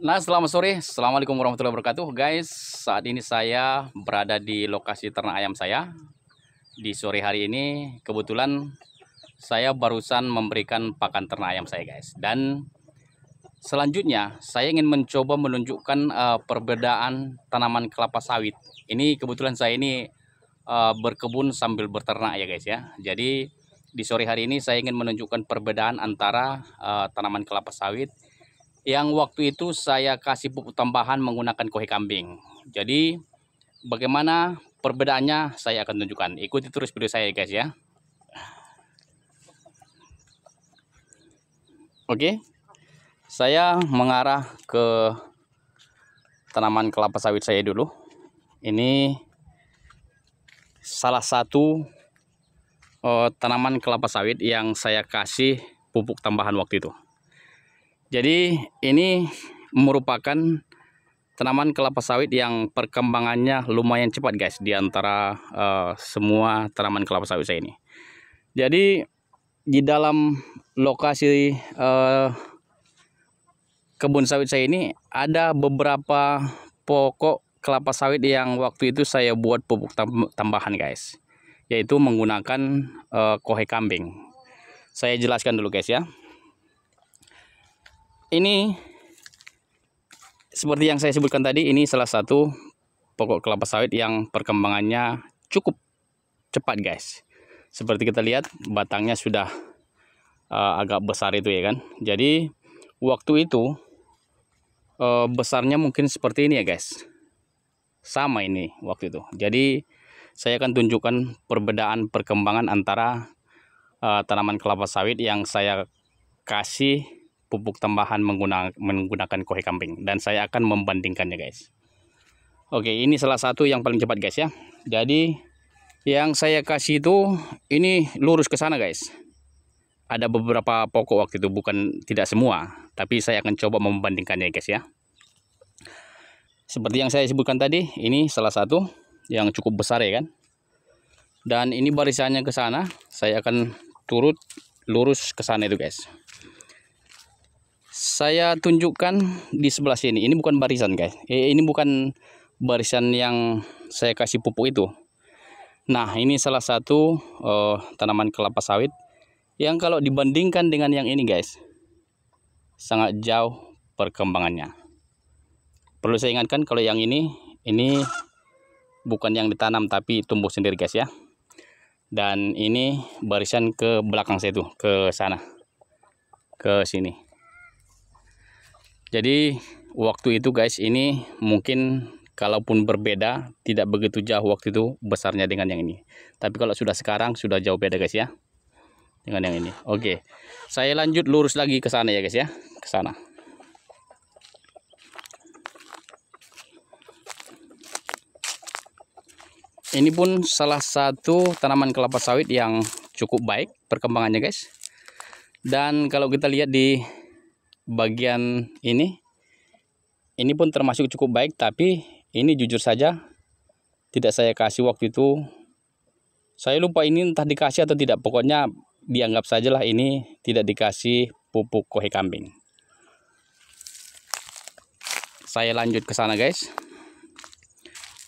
Nah, selamat sore. Assalamualaikum warahmatullahi wabarakatuh, guys. Saat ini saya berada di lokasi ternak ayam saya. Di sore hari ini, kebetulan saya barusan memberikan pakan ternak ayam saya, guys. Dan selanjutnya, saya ingin mencoba menunjukkan perbedaan tanaman kelapa sawit. Ini kebetulan saya ini berkebun sambil berternak ya, guys ya. Jadi di sore hari ini saya ingin menunjukkan perbedaan antara tanaman kelapa sawit yang waktu itu saya kasih pupuk tambahan menggunakan kohe kambing. Jadi bagaimana perbedaannya saya akan tunjukkan. Ikuti terus video saya, guys ya. Oke, saya mengarah ke tanaman kelapa sawit saya dulu. Ini salah satu tanaman kelapa sawit yang saya kasih pupuk tambahan waktu itu. Jadi ini merupakan tanaman kelapa sawit yang perkembangannya lumayan cepat, guys, di antara semua tanaman kelapa sawit saya ini. Jadi di dalam lokasi kebun sawit saya ini ada beberapa pokok kelapa sawit yang waktu itu saya buat pupuk tambahan, guys, yaitu menggunakan kohe kambing. Saya jelaskan dulu, guys ya. Ini seperti yang saya sebutkan tadi, ini salah satu pokok kelapa sawit yang perkembangannya cukup cepat, guys. Seperti kita lihat, batangnya sudah agak besar itu ya kan. Jadi waktu itu besarnya mungkin seperti ini ya, guys. Sama ini waktu itu. Jadi saya akan tunjukkan perbedaan perkembangan antara tanaman kelapa sawit yang saya kasih pupuk tambahan menggunakan kohe kambing, dan saya akan membandingkannya, guys. Oke, ini salah satu yang paling cepat, guys ya. Jadi yang saya kasih itu ini lurus ke sana, guys. Ada beberapa pokok waktu itu, bukan tidak semua, tapi saya akan coba membandingkannya, guys ya. Seperti yang saya sebutkan tadi, ini salah satu yang cukup besar ya kan. Dan ini barisannya ke sana, saya akan turut lurus ke sana itu, guys. Saya tunjukkan di sebelah sini. Ini bukan barisan, guys. Ini bukan barisan yang saya kasih pupuk itu. Nah, ini salah satu tanaman kelapa sawit yang kalau dibandingkan dengan yang ini, guys, sangat jauh perkembangannya. Perlu saya ingatkan kalau yang ini bukan yang ditanam tapi tumbuh sendiri, guys ya. Dan ini barisan ke belakang saya tuh, ke sana, ke sini. Jadi waktu itu, guys, ini mungkin kalaupun berbeda tidak begitu jauh waktu itu besarnya dengan yang ini. Tapi kalau sudah sekarang sudah jauh beda, guys ya, dengan yang ini. Oke, saya lanjut lurus lagi ke sana ya, guys ya, ke sana. Ini pun salah satu tanaman kelapa sawit yang cukup baik perkembangannya, guys. Dan kalau kita lihat di bagian ini pun termasuk cukup baik, tapi ini jujur saja tidak saya kasih waktu itu. Saya lupa ini entah dikasih atau tidak, pokoknya dianggap sajalah ini tidak dikasih pupuk kohe kambing. Saya lanjut ke sana, guys.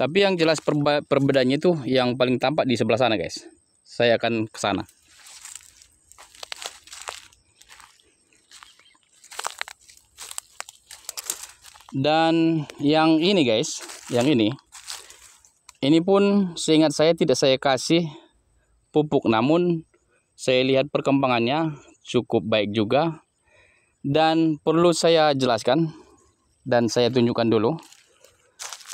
Tapi yang jelas perbedaannya itu yang paling tampak di sebelah sana, guys. Saya akan ke sana. Dan yang ini, guys, yang ini pun seingat saya tidak saya kasih pupuk, namun saya lihat perkembangannya cukup baik juga. Dan perlu saya jelaskan dan saya tunjukkan dulu.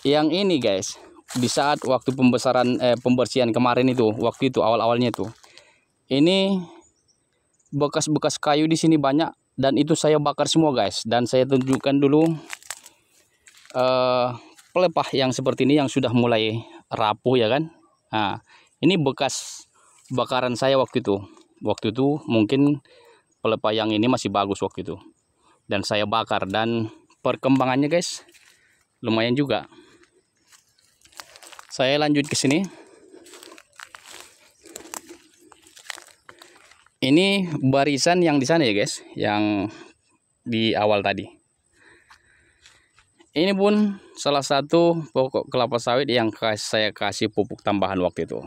Yang ini, guys, di saat waktu pembersihan kemarin itu, waktu itu awal-awalnya itu, ini bekas-bekas kayu di sini banyak, dan itu saya bakar semua, guys. Dan saya tunjukkan dulu pelepah yang seperti ini yang sudah mulai rapuh ya kan. Nah, ini bekas bakaran saya waktu itu. Waktu itu mungkin pelepah yang ini masih bagus waktu itu, dan saya bakar, dan perkembangannya, guys, lumayan juga. Saya lanjut ke sini. Ini barisan yang di sana ya, guys, yang di awal tadi. Ini pun salah satu pokok kelapa sawit yang saya kasih pupuk tambahan waktu itu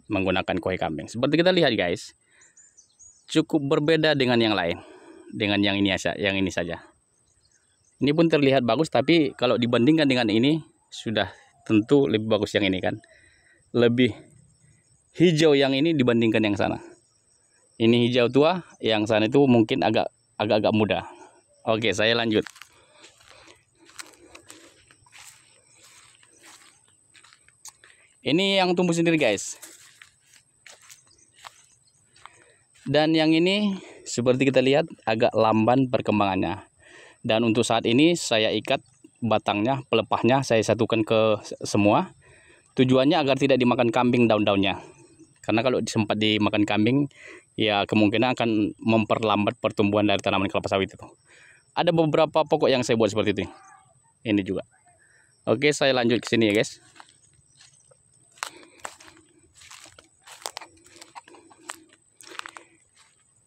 menggunakan koi kambing. Seperti kita lihat guys, cukup berbeda dengan yang lain, dengan yang ini saja. Ini pun terlihat bagus, tapi kalau dibandingkan dengan ini sudah tentu lebih bagus yang ini kan. Lebih hijau yang ini dibandingkan yang sana. Ini hijau tua, yang sana itu mungkin agak muda. Oke, saya lanjut. Ini yang tumbuh sendiri guys. Dan yang ini seperti kita lihat agak lamban perkembangannya. Dan untuk saat ini saya ikat batangnya, pelepahnya saya satukan ke semua. Tujuannya agar tidak dimakan kambing daun-daunnya. Karena kalau sempat dimakan kambing, ya kemungkinan akan memperlambat pertumbuhan dari tanaman kelapa sawit itu. Ada beberapa pokok yang saya buat seperti itu. Ini juga. Oke, saya lanjut ke sini ya guys.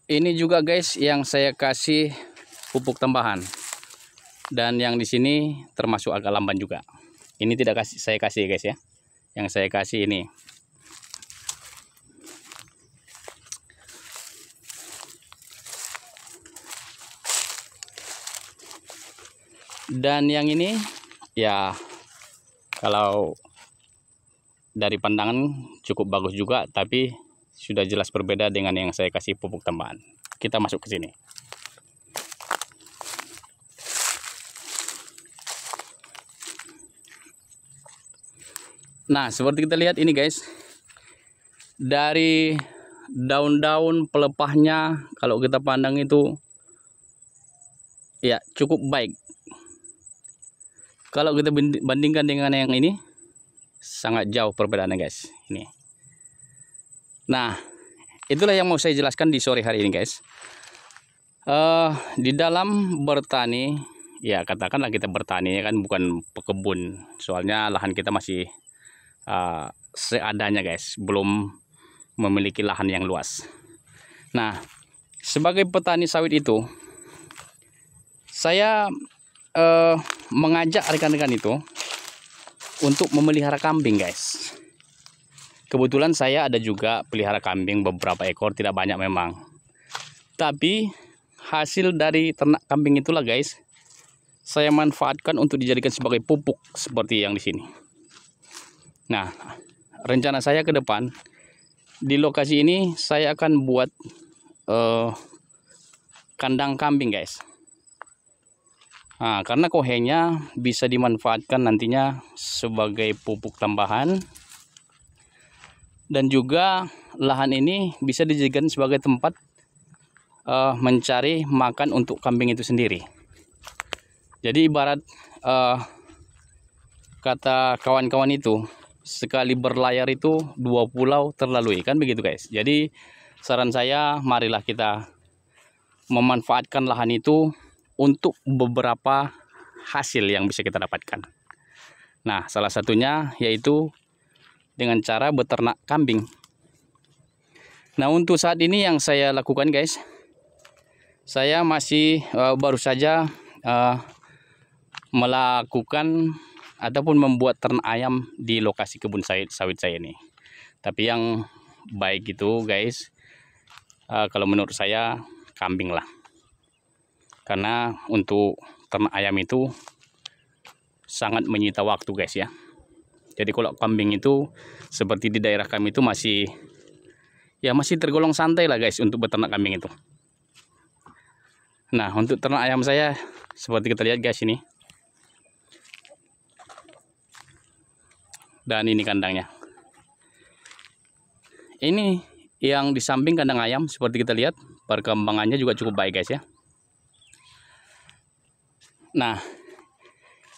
Ini juga guys yang saya kasih pupuk tambahan. Dan yang di sini termasuk agak lamban juga. Ini tidak saya kasih guys ya. Yang saya kasih ini. Dan yang ini ya kalau dari pandangan cukup bagus juga, tapi sudah jelas berbeda dengan yang saya kasih pupuk tambahan. Kita masuk ke sini. Nah, seperti kita lihat ini guys. Dari daun-daun pelepahnya kalau kita pandang itu ya cukup baik. Kalau kita bandingkan dengan yang ini sangat jauh perbedaannya guys. Ini. Nah, itulah yang mau saya jelaskan di sore hari ini guys. Di dalam bertani, ya katakanlah kita bertani kan, bukan pekebun. Soalnya lahan kita masih seadanya guys, belum memiliki lahan yang luas. Nah, sebagai petani sawit itu, saya mengajak rekan-rekan itu untuk memelihara kambing guys. Kebetulan saya ada juga pelihara kambing beberapa ekor, tidak banyak memang. Tapi hasil dari ternak kambing itulah guys, saya manfaatkan untuk dijadikan sebagai pupuk seperti yang di sini. Nah, rencana saya ke depan di lokasi ini saya akan buat kandang kambing guys. Nah, karena kohenya bisa dimanfaatkan nantinya sebagai pupuk tambahan. Dan juga lahan ini bisa dijadikan sebagai tempat mencari makan untuk kambing itu sendiri. Jadi ibarat kata kawan-kawan itu, sekali berlayar itu 2 pulau terlalui, kan begitu guys. Jadi saran saya, marilah kita memanfaatkan lahan itu untuk beberapa hasil yang bisa kita dapatkan. Nah, salah satunya yaitu dengan cara beternak kambing. Nah, untuk saat ini yang saya lakukan guys, saya masih baru saja melakukan ataupun membuat ternak ayam di lokasi kebun sawit saya ini. Tapi yang baik itu guys, kalau menurut saya kambing lah. Karena untuk ternak ayam itu sangat menyita waktu guys ya. Jadi kalau kambing itu seperti di daerah kami itu masih tergolong santai lah guys untuk beternak kambing itu. Nah, untuk ternak ayam saya seperti kita lihat guys ini. Dan ini kandangnya. Ini yang di samping kandang ayam seperti kita lihat, perkembangannya juga cukup baik guys ya. Nah,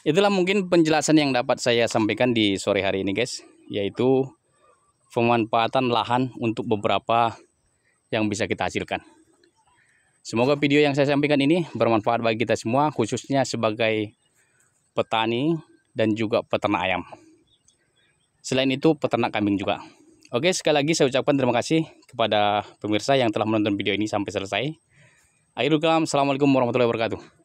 itulah mungkin penjelasan yang dapat saya sampaikan di sore hari ini guys, yaitu pemanfaatan lahan untuk beberapa yang bisa kita hasilkan. Semoga video yang saya sampaikan ini bermanfaat bagi kita semua, khususnya sebagai petani dan juga peternak ayam. Selain itu peternak kambing juga. Oke, sekali lagi saya ucapkan terima kasih kepada pemirsa yang telah menonton video ini sampai selesai. Akhirul kalam, assalamualaikum warahmatullahi wabarakatuh.